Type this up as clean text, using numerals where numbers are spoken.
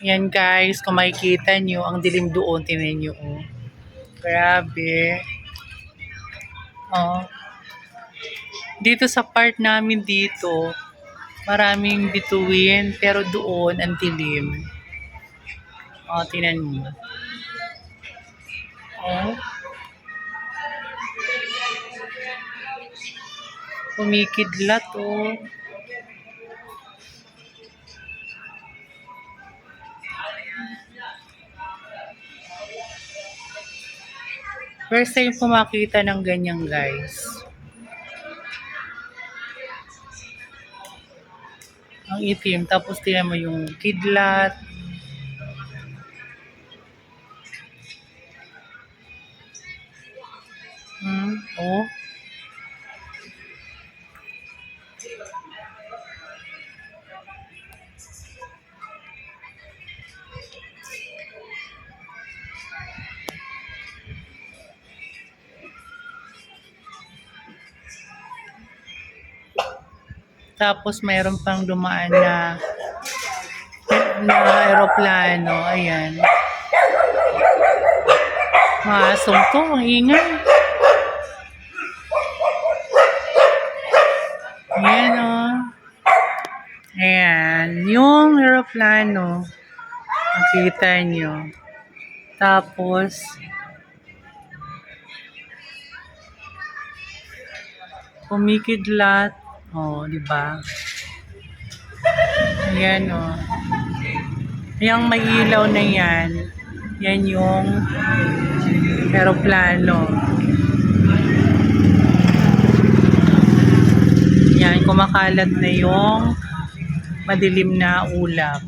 Yan guys, kung makikita nyo, ang dilim doon, tinan nyo. Oh. Grabe. Oh. Dito sa part namin dito, maraming bituin, pero doon ang dilim. Oh, tinan mo. Oh. Kumikidlat, oh. First time ko makita ng ganyan, guys. Ang itim, tapos tinan mo yung kidlat. Oh. Tapos mayroon pang dumaan na aeroplano. Ayan. Masong to, ang ingay. Ayan o. Oh. Ayan. Yung aeroplano. Makita nyo. Tapos, kumikidlat. Oh, di ba? Ayan o. Oh. Yung may ilaw na yan. Yan yung aeroplano. Yan, kumakalat na yung madilim na ulap.